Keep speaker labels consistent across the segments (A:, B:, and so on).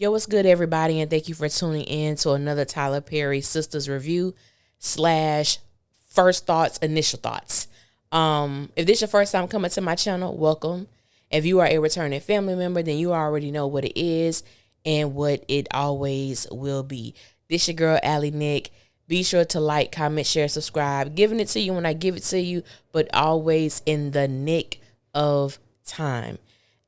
A: Yo, what's good, everybody, and thank you for tuning in to another Tyler Perry Sisters review slash first thoughts, initial thoughts. If this is your first time coming to my channel, welcome. If you are a returning family member, then you already know what it is and what it always will be. This your girl, Allie Nick. Be sure to like, comment, share, subscribe. Giving it to you when I give it to you, but always in the nick of time.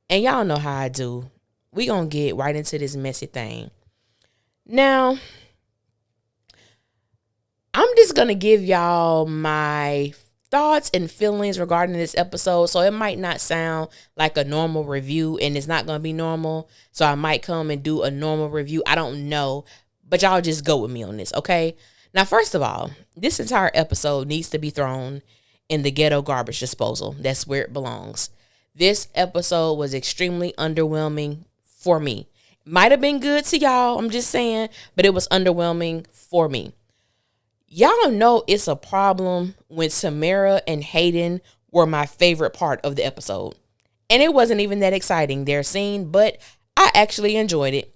A: And y'all know how I do. We gonna get right into this messy thing. Now, I'm just gonna give y'all my thoughts and feelings regarding this episode. So it might not sound like a normal review, and it's not gonna be normal. So I might come and do a normal review. I don't know, but y'all just go with me on this, okay? Now, first of all, this entire episode needs to be thrown in the ghetto garbage disposal. That's where it belongs. This episode was extremely underwhelming for me. Might have been good to y'all, I'm just saying, but it was underwhelming for me. Y'all know it's a problem when Tamara and Hayden were my favorite part of the episode. And it wasn't even that exciting, their scene, but I actually enjoyed it.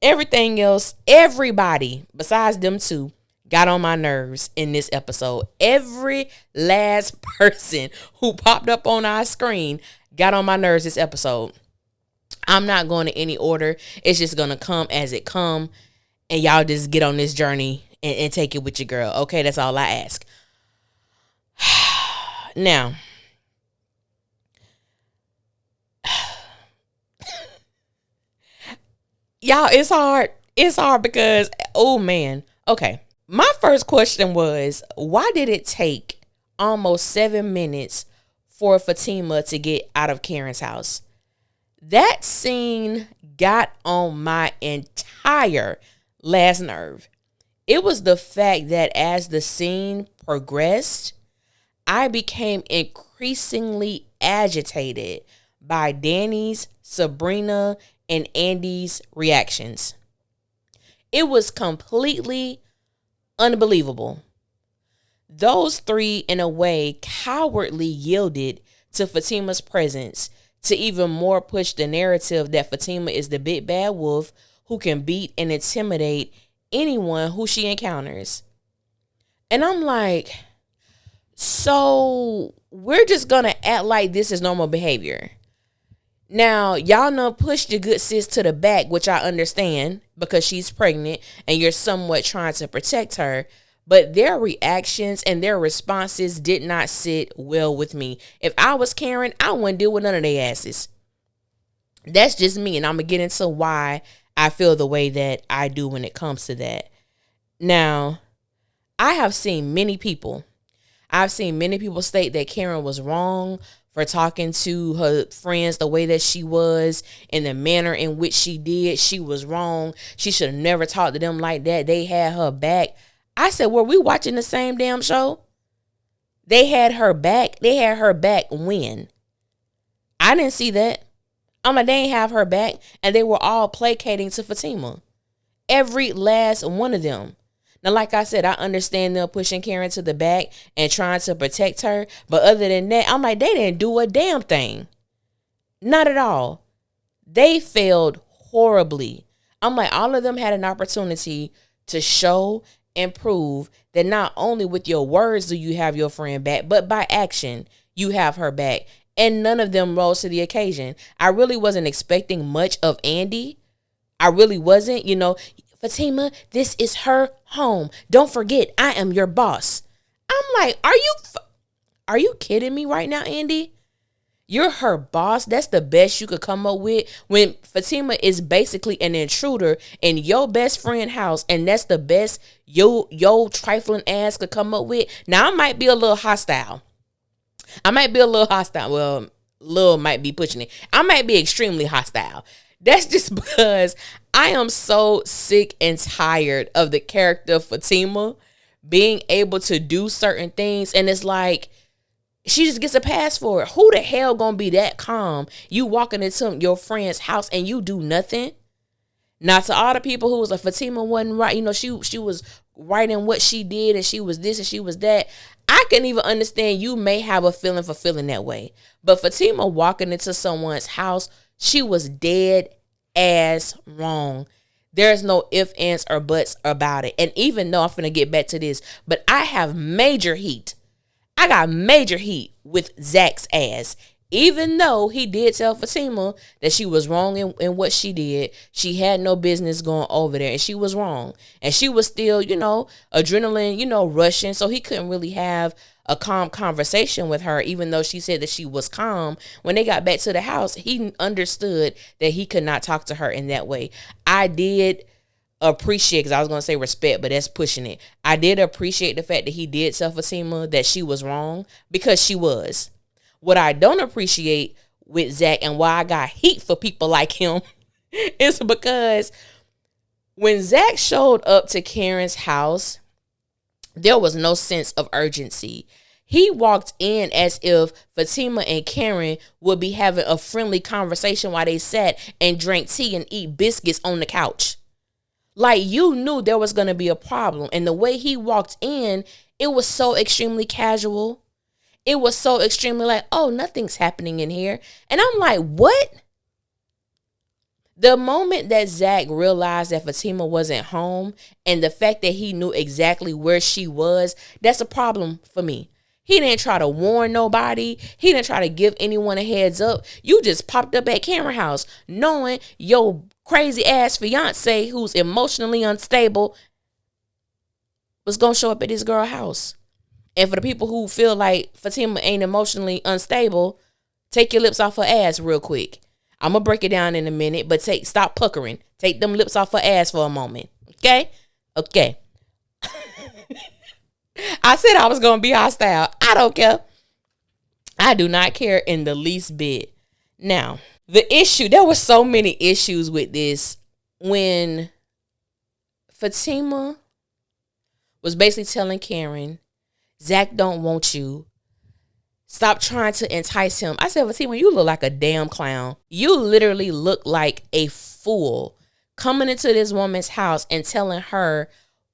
A: Everything else, everybody besides them two got on my nerves in this episode. Every last person who popped up on our screen got on my nerves this episode. I'm not going to any order. It's just going to come as it come. And y'all just get on this journey and take it with your girl. Okay, that's all I ask. Now, y'all, it's hard. It's hard because, oh man. Okay. My first question was, why did it take almost 7 minutes for Fatima to get out of Karen's house? That scene got on my entire last nerve. It was the fact that as the scene progressed, I became increasingly agitated by Danny's, Sabrina, and Andy's reactions. It was completely unbelievable. Those three, in a way, cowardly yielded to Fatima's presence to even more push the narrative that Fatima is the big bad wolf who can beat and intimidate anyone who she encounters. And I'm like, so we're just gonna act like this is normal behavior. Now, y'all know push your good sis to the back, which I understand because she's pregnant and you're somewhat trying to protect her. But their reactions and their responses did not sit well with me. If I was Karen, I wouldn't deal with none of their asses. That's just me, and I'm going to get into why I feel the way that I do when it comes to that. Now, I have seen many people. I've seen many people state that Karen was wrong for talking to her friends the way that she was and the manner in which she did. She was wrong. She should have never talked to them like that. They had her back. I said, were we watching the same damn show? They had her back. They had her back when? I didn't see that. I'm like, they ain't have her back. And they were all placating to Fatima. Every last one of them. Now, like I said, I understand them pushing Karen to the back and trying to protect her. But other than that, I'm like, they didn't do a damn thing. Not at all. They failed horribly. I'm like, all of them had an opportunity to show and prove that not only with your words do you have your friend back, but by action, you have her back. And none of them rose to the occasion. I really wasn't expecting much of Andy. I really wasn't. You know, Fatima, this is her home. Don't forget, I am your boss. I'm like, are you kidding me right now, Andy? You're her boss. That's the best you could come up with when Fatima is basically an intruder in your best friend's house, and that's the best yo trifling ass could come up with. Now, I might be a little hostile. Well, Lil might be pushing it. I might be extremely hostile. That's just because I am so sick and tired of the character of Fatima being able to do certain things, and it's like, she just gets a pass for it. Who the hell gonna be that calm? You walking into your friend's house and you do nothing? Now, to all the people who was like, Fatima wasn't right, you know, she was right in what she did and she was this and she was that. I can even understand you may have a feeling for feeling that way. But Fatima walking into someone's house, she was dead as wrong. There's no ifs, ands, or buts about it. And even though I'm finna get back to this, but I have major heat. I got major heat with Zach's ass. Even though he did tell Fatima that she was wrong in what she did, she had no business going over there, and she was wrong. And she was still, adrenaline, rushing, so he couldn't really have a calm conversation with her, even though she said that she was calm. When they got back to the house, he understood that he could not talk to her in that way. I did appreciate, because I was going to say respect, but that's pushing it. I did appreciate the fact that he did tell Fatima that she was wrong, because she was. What I don't appreciate with Zach, and why I got heat for people like him, is because when Zach showed up to Karen's house, there was no sense of urgency. He walked in as if Fatima and Karen would be having a friendly conversation while they sat and drank tea and eat biscuits on the couch. Like, you knew there was going to be a problem. And the way he walked in, it was so extremely casual. It was so extremely like, oh, nothing's happening in here. And I'm like, what? The moment that Zach realized that Fatima wasn't home, and the fact that he knew exactly where she was, that's a problem for me. He didn't try to warn nobody. He didn't try to give anyone a heads up. You just popped up at Cameron house knowing your crazy ass fiance, who's emotionally unstable, was going to show up at this girl's house. And for the people who feel like Fatima ain't emotionally unstable, take your lips off her ass real quick. I'm going to break it down in a minute, but stop puckering. Take them lips off her ass for a moment. Okay? Okay. I said I was going to be hostile. I don't care. I do not care in the least bit. Now, there were so many issues with this when Fatima was basically telling Karen, Zach don't want you. Stop trying to entice him. I said, Fatima, you look like a damn clown. You literally look like a fool coming into this woman's house and telling her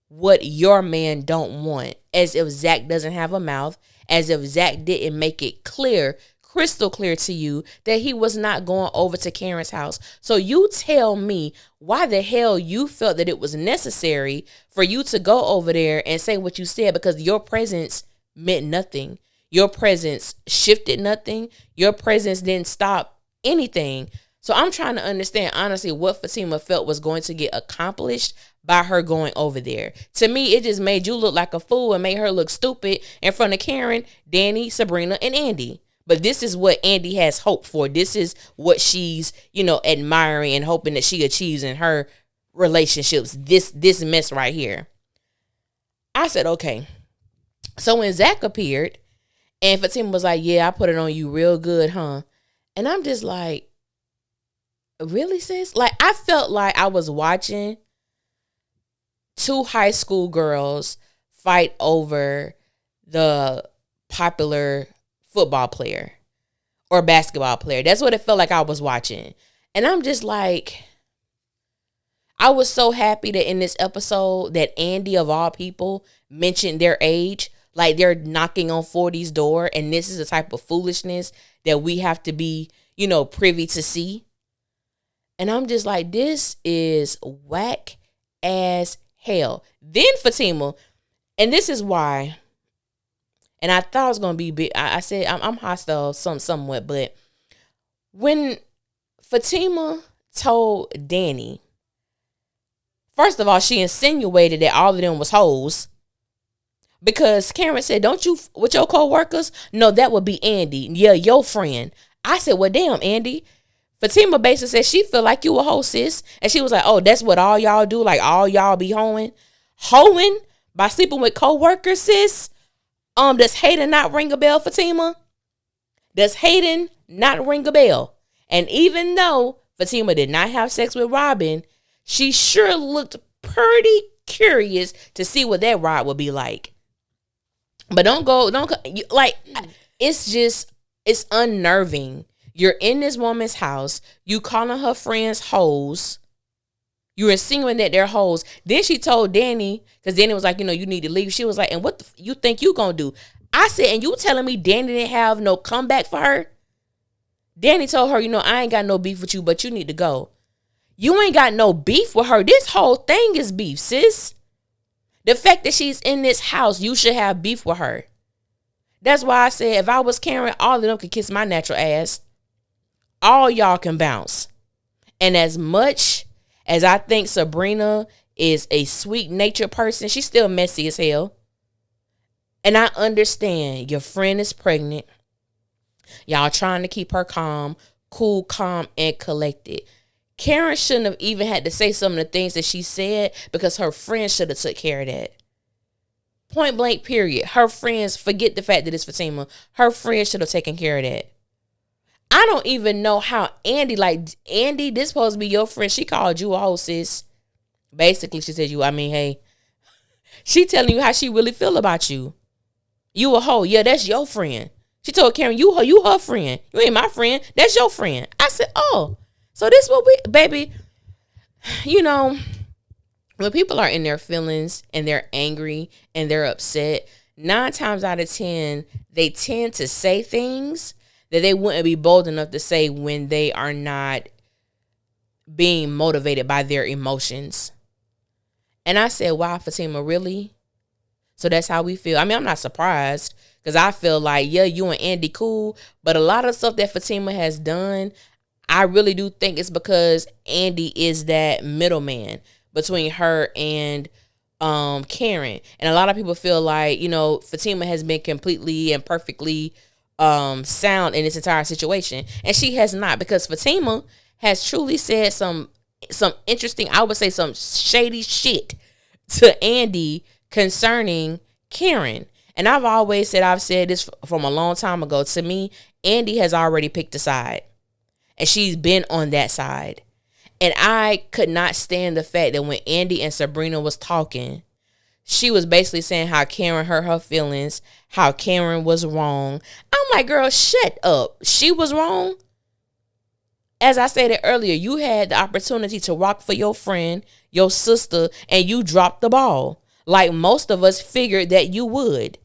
A: what your man don't want, as if Zach doesn't have a mouth, as if Zach didn't make it clear, crystal clear to you that he was not going over to Karen's house. So you tell me why the hell you felt that it was necessary for you to go over there and say what you said, because your presence meant nothing. Your presence shifted nothing. Your presence didn't stop anything. So I'm trying to understand, honestly, what Fatima felt was going to get accomplished by her going over there. To me, it just made you look like a fool and made her look stupid in front of Karen, Danny, Sabrina, and Andy. But this is what Andy has hope for. This is what she's, admiring and hoping that she achieves in her relationships. This mess right here. I said, okay. So when Zach appeared and Fatima was like, yeah, I put it on you real good, huh? And I'm just like, really, sis? Like, I felt like I was watching two high school girls fight over the popular football player or basketball player. That's what it felt like I was watching. And I'm just like, I was so happy that in this episode that Andy, of all people, mentioned their age. Like, they're knocking on 40's door, and this is the type of foolishness that we have to be, privy to see. And I'm just like, this is whack as hell. Then Fatima, and this is why, and I thought it was going to be big. I said I'm hostile somewhat, but when Fatima told Danny, first of all, she insinuated that all of them was hoes. Because Karen said, don't you with your co-workers? No, that would be Andy. Yeah, your friend. I said, well, damn, Andy. Fatima basically said she feel like you a hoe, sis. And she was like, oh, that's what all y'all do? Like, all y'all be hoeing? Hoeing? By sleeping with co-workers, sis? Does hating not ring a bell, Fatima? Does hating not ring a bell? And even though Fatima did not have sex with Robin, she sure looked pretty curious to see what that ride would be like. But it's unnerving. You're in this woman's house. You calling her friends hoes. You're insinuating that they're hoes. Then she told Danny, because Danny was like, you need to leave. She was like, and what you think you gonna do? I said, and you telling me Danny didn't have no comeback for her? Danny told her, I ain't got no beef with you, but you need to go. You ain't got no beef with her. This whole thing is beef, sis. The fact that she's in this house, you should have beef with her. That's why I said if I was Karen, all of them could kiss my natural ass. All y'all can bounce. And as much as I think Sabrina is a sweet natured person, she's still messy as hell. And I understand your friend is pregnant. Y'all trying to keep her cool, calm, and collected. Karen shouldn't have even had to say some of the things that she said because her friends should have took care of that. Point blank, period. Her friends, forget the fact that it's Fatima. Her friends should have taken care of that. I don't even know how Andy, this supposed to be your friend. She called you a hoe, sis. Basically, she said hey. She telling you how she really feel about you. You a hoe. Yeah, that's your friend. She told Karen, you her friend. You ain't my friend. That's your friend. I said, oh. So this will be, baby, when people are in their feelings and they're angry and they're upset, 9 times out of 10, they tend to say things that they wouldn't be bold enough to say when they are not being motivated by their emotions. And I said, wow, Fatima, really? So that's how we feel. I mean, I'm not surprised because I feel like, yeah, you and Andy cool. But a lot of stuff that Fatima has done, I really do think it's because Andy is that middleman between her and Karen. And a lot of people feel like, Fatima has been completely and perfectly sound in this entire situation. And she has not, because Fatima has truly said some interesting, I would say some shady shit to Andy concerning Karen. And I've said this from a long time ago. To me, Andy has already picked a side. And she's been on that side. And I could not stand the fact that when Andy and Sabrina was talking, she was basically saying how Karen hurt her feelings, how Karen was wrong. I'm like, girl, shut up. She was wrong. As I stated earlier, you had the opportunity to rock for your friend, your sister, and you dropped the ball. Like most of us figured that you would.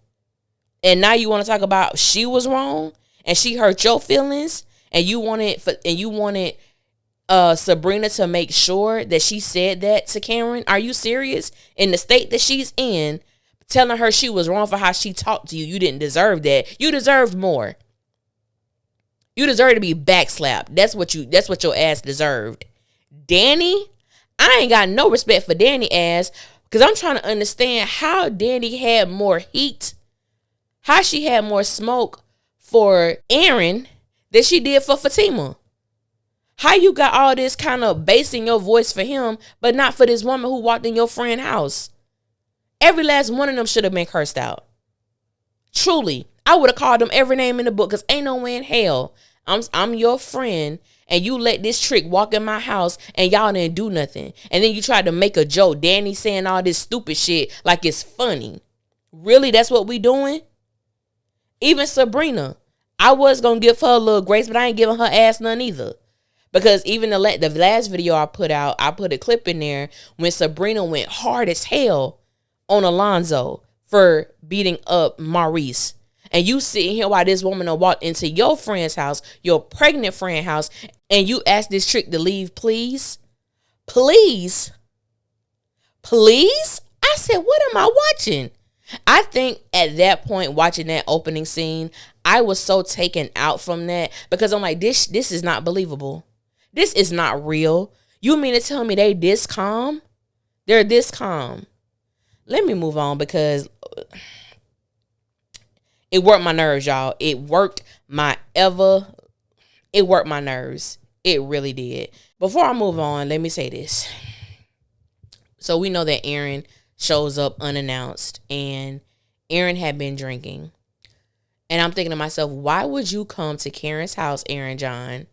A: And now you want to talk about she was wrong and she hurt your feelings. And you wanted Sabrina to make sure that she said that to Karen. Are you serious? In the state that she's in, telling her she was wrong for how she talked to you. You didn't deserve that. You deserved more. You deserve to be backslapped. That's what your ass deserved. Danny, I ain't got no respect for Danny ass because I'm trying to understand how Danny had more heat, how she had more smoke for Aaron than she did for Fatima. How you got all this kind of bass in your voice for him, but not for this woman who walked in your friend's house? Every last one of them should have been cursed out. Truly, I would have called them every name in the book because ain't no way in hell I'm your friend and you let this trick walk in my house and y'all didn't do nothing. And then you tried to make a joke. Danny saying all this stupid shit like it's funny. Really, that's what we doing? Even Sabrina, I was going to give her a little grace, but I ain't giving her ass none either. Because even the last video I put out, I put a clip in there when Sabrina went hard as hell on Alonzo for beating up Maurice. And you sitting here while this woman walked into your friend's house, your pregnant friend's house, and you asked this trick to leave, please? Please? Please? I said, what am I watching? I think at that point, watching that opening scene, I was so taken out from that because I'm like, this is not believable. This is not real. You mean to tell me they this calm? They're this calm. Let me move on because it worked my nerves, y'all. It worked my nerves. It really did. Before I move on, let me say this. So we know that Aaron shows up unannounced and Aaron had been drinking. And I'm thinking to myself, why would you come to Karen's house, Aaron John,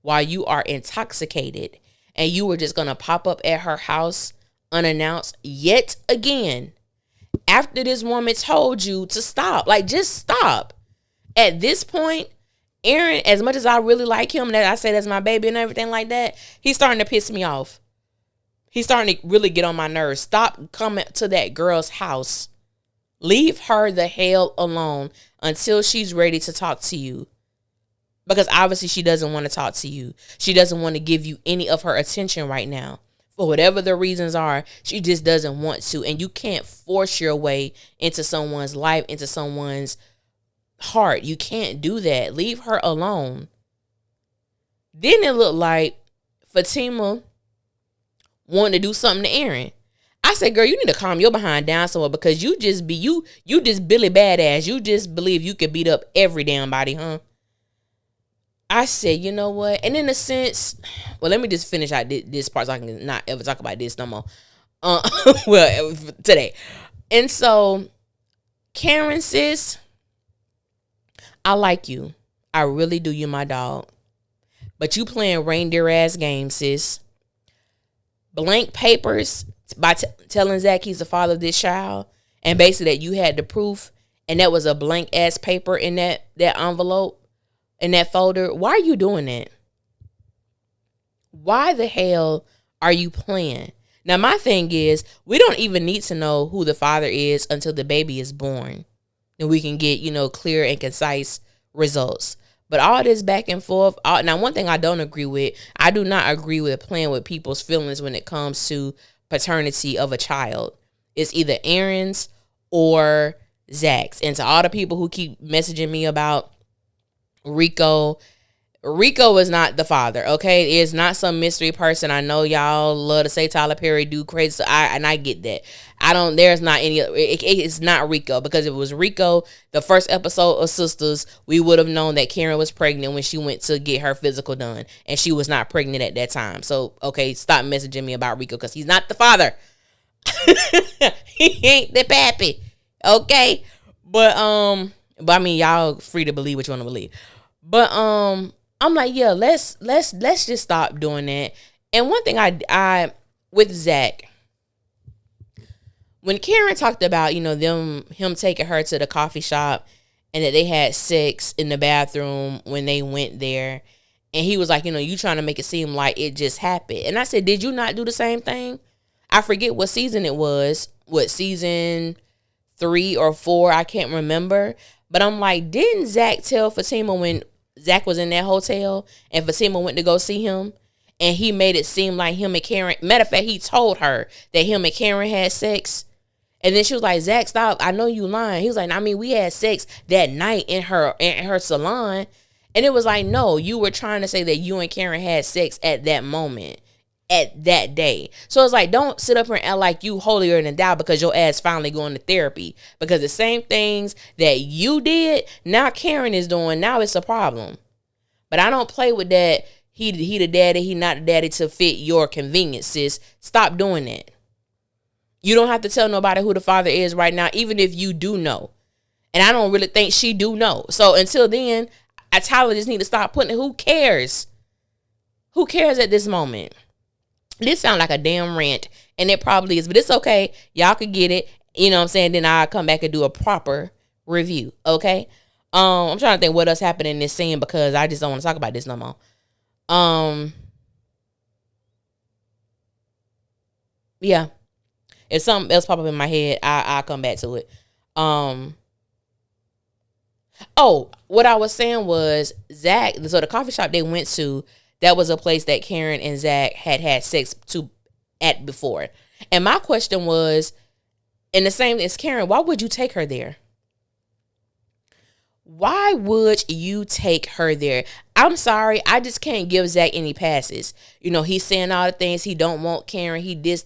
A: while you are intoxicated and you were just going to pop up at her house unannounced yet again after this woman told you to stop? Like, just stop. At this point, Aaron, as much as I really like him, that I say that's my baby and everything like that, he's starting to piss me off. He's starting to really get on my nerves. Stop coming to that girl's house. Leave her the hell alone until she's ready to talk to you. because obviously she doesn't want to talk to you. She doesn't want to give you any of her attention right now. For whatever the reasons are, she just doesn't want to. And you can't force your way into someone's life, into someone's heart. You can't do that. Leave her alone. Then it looked like Fatima wanted to do something to Aaron. I said, girl, you need to calm your behind down somewhere, because you just Billy Badass. You just believe you could beat up every damn body, huh? I said, you know what? And in a sense, well, let me just finish out this part so I can not ever talk about this no more. Well, today. And so, Karen, sis, I like you. I really do, you my dog. But you playing reindeer ass games, sis. Blank papers by telling Zach he's the father of this child, and basically that you had the proof, and that was a blank ass paper in that envelope, in that folder. Why are you doing that? Why the hell are you playing? Now, my thing is, we don't even need to know who the father is until the baby is born, and we can get, clear and concise results. But all this back and forth. Now, one thing I don't agree with, I do not agree with playing with people's feelings when it comes to paternity of a child. It's either Aaron's or Zach's. And to all the people who keep messaging me about Rico is not the father, okay? It's not some mystery person. I know y'all love to say Tyler Perry do crazy, so I get that. There's not any, it's not Rico, because if it was Rico, the first episode of Sistas, we would have known that Karen was pregnant when she went to get her physical done, and she was not pregnant at that time. So, okay, stop messaging me about Rico, because he's not the father. He ain't the pappy, okay? But I mean, y'all free to believe what you want to believe. But I'm like, yeah, let's just stop doing that. And one thing I with Zach, when Karen talked about, him taking her to the coffee shop and that they had sex in the bathroom when they went there, and he was like, you trying to make it seem like it just happened. And I said, did you not do the same thing? I forget what season it was, season 3 or 4, I can't remember. But I'm like, didn't Zach tell Fatima when Zach was in that hotel and Fatima went to go see him, and he made it seem like him and Karen, matter of fact, he told her that him and Karen had sex. And then she was like, Zach, stop. I know you lying. He was like, I mean, we had sex that night in her salon. And it was like, no, you were trying to say that you and Karen had sex at that moment, at that day. So it's like, don't sit up here and act like you holier than thou because your ass finally going to therapy. Because the same things that you did, now Karen is doing, now it's a problem. But I don't play with that. He the daddy, he not the daddy to fit your convenience, sis. Stop doing that. You don't have to tell nobody who the father is right now, even if you do know. And I don't really think she do know. So until then, Tyler just need to stop putting it. Who cares? Who cares at this moment? This sounds like a damn rant, and it probably is, but it's okay. Y'all could get it. You know what I'm saying? Then I'll come back and do a proper review, okay? I'm trying to think what else happened in this scene, because I just don't want to talk about this no more. Yeah. If something else pop up in my head, I'll come back to it. Oh, what I was saying was Zach, so the coffee shop they went to, that was a place that Karen and Zach had sex at before. And my question was, in the same as Karen, why would you take her there? Why would you take her there? I'm sorry, I just can't give Zach any passes. He's saying all the things he don't want Karen. He this.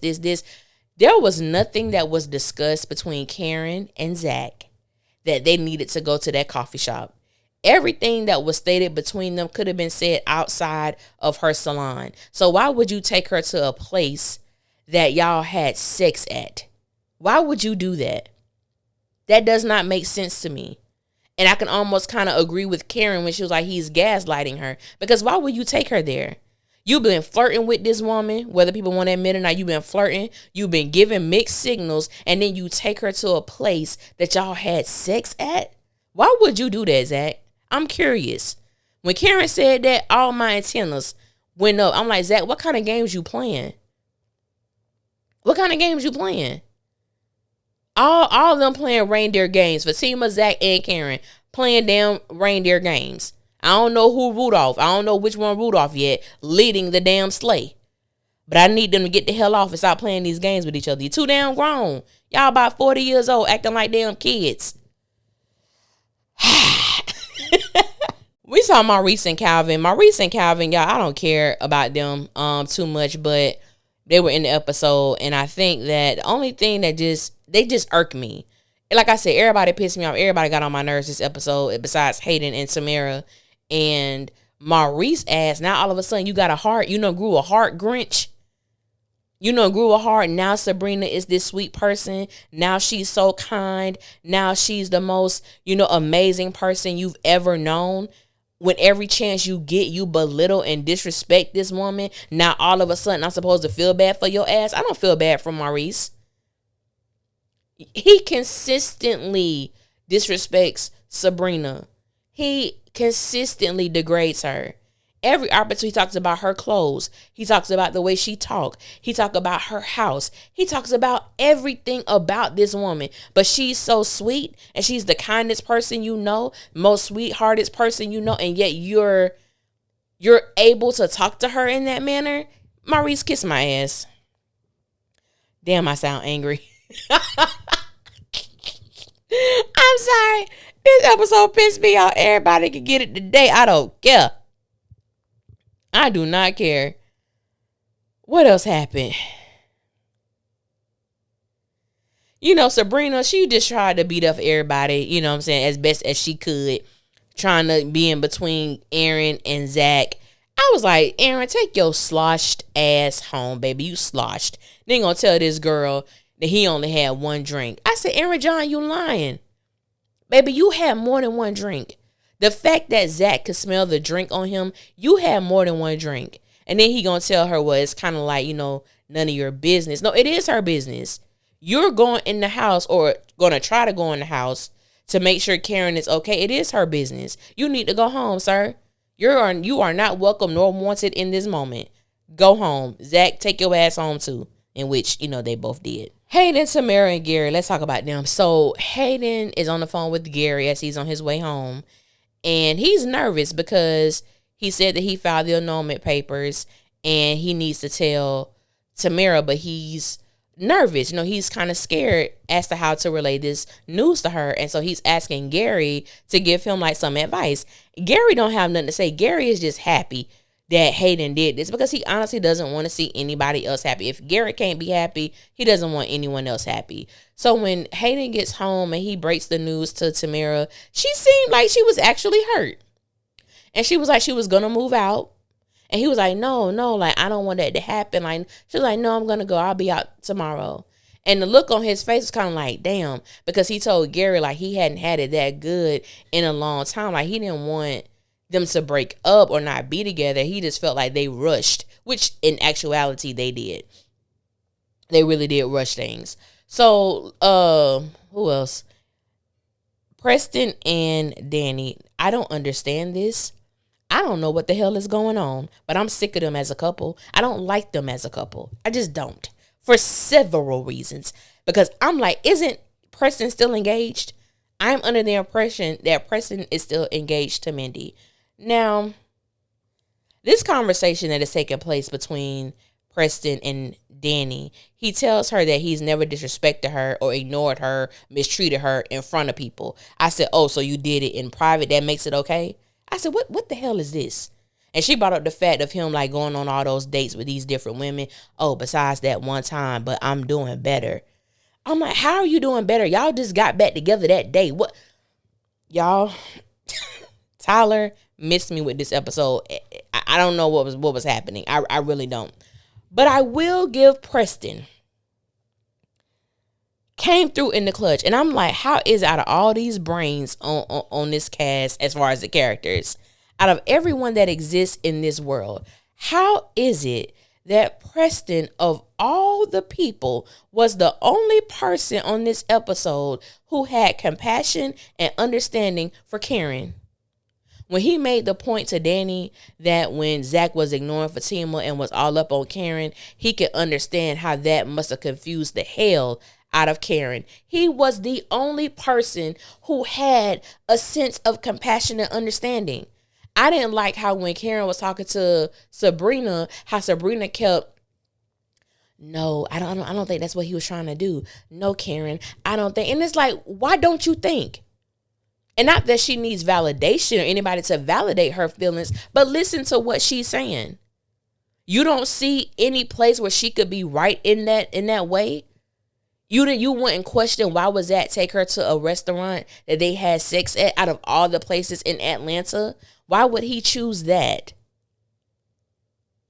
A: There was nothing that was discussed between Karen and Zach that they needed to go to that coffee shop. Everything that was stated between them could have been said outside of her salon. So why would you take her to a place that y'all had sex at? Why would you do that? That does not make sense to me. And I can almost kind of agree with Karen when she was like, he's gaslighting her. Because why would you take her there? You've been flirting with this woman, whether people want to admit it or not. You've been flirting. You've been giving mixed signals. And then you take her to a place that y'all had sex at? Why would you do that, Zach? I'm curious. When Karen said that, all my antennas went up. I'm like, Zach, what kind of games you playing? What kind of games you playing? All of them playing reindeer games. Fatima, Zach, and Karen playing damn reindeer games. I don't know who Rudolph. I don't know which one Rudolph yet leading the damn sleigh. But I need them to get the hell off and stop playing these games with each other. You're too damn grown. Y'all about 40 years old acting like damn kids. We saw Maurice and Calvin. Maurice and Calvin, y'all, I don't care about them too much, but they were in the episode, and I think that the only thing that they just irk me. Like I said, everybody pissed me off. Everybody got on my nerves this episode, besides Hayden and Samara. And Maurice asked, now all of a sudden you got a heart. You know, grew a heart, Grinch. You know, grew a heart. Now Sabrina is this sweet person. Now she's so kind. Now she's the most, amazing person you've ever known. When every chance you get, you belittle and disrespect this woman. Now all of a sudden I'm supposed to feel bad for your ass. I don't feel bad for Maurice. He consistently disrespects Sabrina. He consistently degrades her. Every opportunity, he talks about her clothes. He talks about the way she talks. He talks about her house. He talks about everything about this woman. But she's so sweet, and she's the kindest person you know, most sweethearted person you know, and yet you're able to talk to her in that manner. Maurice, kiss my ass. Damn, I sound angry. I'm sorry. This episode pissed me off. Everybody can get it today. I don't care. I do not care. What else happened? Sabrina, she just tried to beat up everybody, what I'm saying, as best as she could, trying to be in between Aaron and Zach. I was like, Aaron, take your sloshed ass home, baby. You sloshed. Then gonna tell this girl that he only had one drink. I said, Aaron John, you lying. Baby, you had more than one drink. The fact that Zach could smell the drink on him, you had more than one drink. And then he gonna tell her, well, it's kind of like, none of your business. No, it is her business. You're going in the house, or gonna try to go in the house to make sure Karen is okay. It is her business. You need to go home, sir. You are not welcome nor wanted in this moment. Go home. Zach, take your ass home too. In which, they both did. Hayden, Samara, and Gary, let's talk about them. So Hayden is on the phone with Gary as he's on his way home. And he's nervous because he said that he filed the annulment papers and he needs to tell Tamara, but he's nervous. He's kind of scared as to how to relay this news to her. And so he's asking Gary to give him like some advice. Gary don't have nothing to say. Gary is just happy that Hayden did this because he honestly doesn't want to see anybody else happy. If Gary can't be happy, he doesn't want anyone else happy. So when Hayden gets home and he breaks the news to Tamara, she seemed like she was actually hurt. And she was like she was going to move out. And he was like, no, like, I don't want that to happen. Like, she was like, no, I'm going to go. I'll be out tomorrow. And the look on his face was kind of like, damn, because he told Gary like he hadn't had it that good in a long time. Like he didn't want them to break up or not be together. He just felt like they rushed, which in actuality they did. They really did rush things. So, who else? Preston and Danny. I don't understand this. I don't know what the hell is going on, but I'm sick of them as a couple. I don't like them as a couple. I just don't. For several reasons. Because I'm like, isn't Preston still engaged? I'm under the impression that Preston is still engaged to Mindy. Now, this conversation that is taking place between Preston and Danny, he tells her that he's never disrespected her or ignored her, mistreated her in front of people. I said, oh, so you did it in private? That makes it okay? I said, what the hell is this? And she brought up the fact of him like going on all those dates with these different women. Oh, besides that one time, but I'm doing better. I'm like, how are you doing better? Y'all just got back together that day. What? Y'all, Tyler missed me with this episode. I don't know what was happening. I really don't. But I will give Preston came through in the clutch. And I'm like, how is out of all these brains on this cast as far as the characters, out of everyone that exists in this world, how is it that Preston, of all the people, was the only person on this episode who had compassion and understanding for Karen? When he made the point to Danny that when Zach was ignoring Fatima and was all up on Karen, he could understand how that must have confused the hell out of Karen. He was the only person who had a sense of compassion and understanding. I didn't like how when Karen was talking to Sabrina, how Sabrina kept, no, I don't think that's what he was trying to do. No, Karen, I don't think. And it's like, why don't you think? And not that she needs validation or anybody to validate her feelings, but listen to what she's saying. You don't see any place where she could be right in that way. You wouldn't question why was that take her to a restaurant that they had sex at out of all the places in Atlanta? Why would he choose that?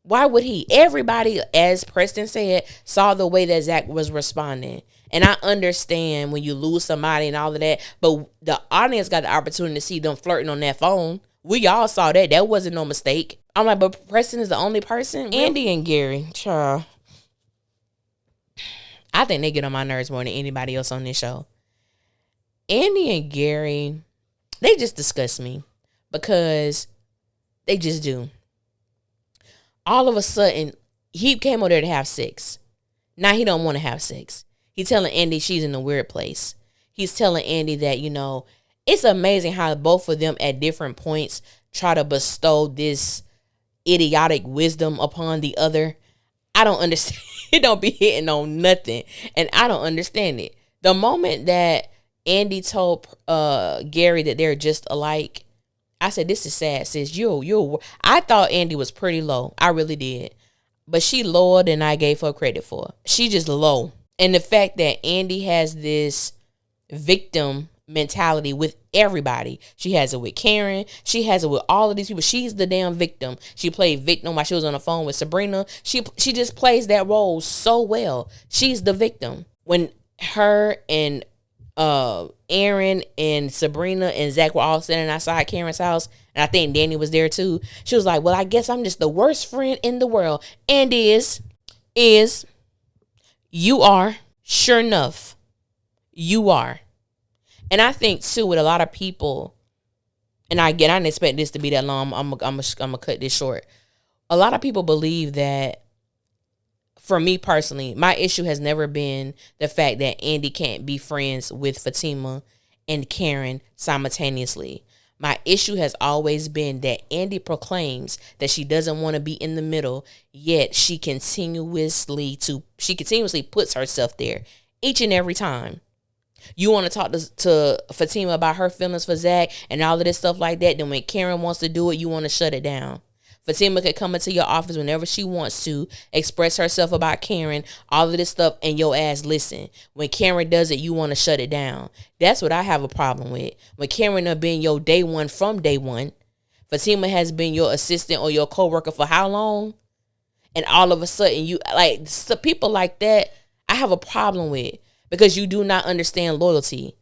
A: Why would he? Everybody, as Preston said, saw the way that Zach was responding. And I understand when you lose somebody and all of that, but the audience got the opportunity to see them flirting on that phone. We all saw that. That wasn't no mistake. I'm like, but Preston is the only person? Andy and Gary, child. I think they get on my nerves more than anybody else on this show. Andy and Gary, they just disgust me because they just do. All of a sudden, he came over there to have sex. Now he don't want to have sex. He's telling Andy she's in a weird place. He's telling Andy that, it's amazing how both of them at different points try to bestow this idiotic wisdom upon the other. I don't understand. It don't be hitting on nothing. And I don't understand it. The moment that Andy told Gary that they're just alike, I said, this is sad, sis. I thought Andy was pretty low. I really did. But she lower than I gave her credit for. She just low. And the fact that Andy has this victim mentality with everybody. She has it with Karen. She has it with all of these people. She's the damn victim. She played victim while she was on the phone with Sabrina. She just plays that role so well. She's the victim. When her and Aaron and Sabrina and Zach were all sitting outside Karen's house, and I think Danny was there too, she was like, well, I guess I'm just the worst friend in the world. And you are. Sure enough, you are. And I think too, with a lot of people, and I didn't expect this to be that long. I'm gonna cut this short. A lot of people believe that, for me personally, my issue has never been the fact that Andy can't be friends with Fatima and Karen simultaneously. My issue has always been that Andy proclaims that she doesn't want to be in the middle, yet she continuously puts herself there each and every time. You want to talk to Fatima about her feelings for Zach and all of this stuff like that. Then when Karen wants to do it, you want to shut it down. Fatima could come into your office whenever she wants to, express herself about Karen, all of this stuff, and your ass listen. When Karen does it, you want to shut it down. That's what I have a problem with. When Karen has been your day one from day one, Fatima has been your assistant or your coworker for how long? And all of a sudden, people like that, I have a problem with. Because you do not understand loyalty.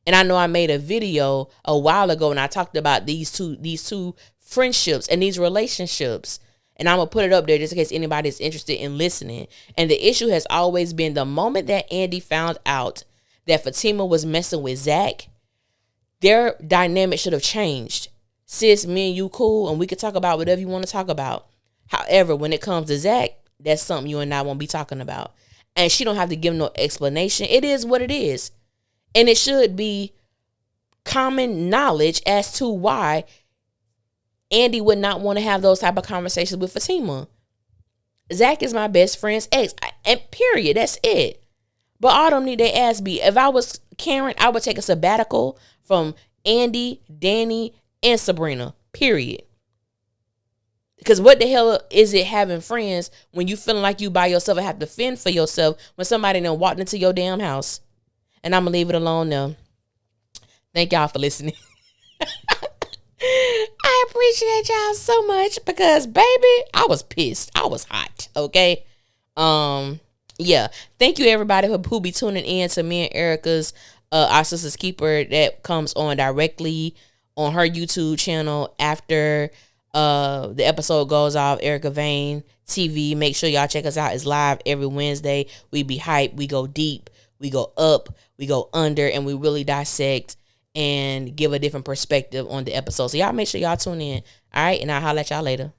A: And I know I made a video a while ago and I talked about these two friendships and these relationships. And I'm going to put it up there just in case anybody's interested in listening. And the issue has always been the moment that Andy found out that Fatima was messing with Zach, their dynamic should have changed. Sis, me and you cool, and we could talk about whatever you want to talk about. However, when it comes to Zach, that's something you and I won't be talking about. And she don't have to give no explanation. It is what it is. And it should be common knowledge as to why Andy would not want to have those type of conversations with Fatima. Zach is my best friend's ex. And period. That's it. But all them need their ass beat. If I was Karen, I would take a sabbatical from Andy, Danny, and Sabrina. Period. Because what the hell is it having friends when you feeling like you by yourself and have to fend for yourself when somebody done walked into your damn house? And I'm going to leave it alone now. Thank y'all for listening. I appreciate y'all so much because, baby, I was pissed. I was hot, okay? Yeah. Thank you, everybody, who be tuning in to me and Erica's Our Sister's Keeper that comes on directly on her YouTube channel after the episode goes off. Erica Vane TV. Make sure y'all check us out. It's live every Wednesday. We be hype. We go deep. We go up. We go under. And we really dissect and give a different perspective on the episode. So y'all make sure y'all tune in. All right. And I'll holler at y'all later.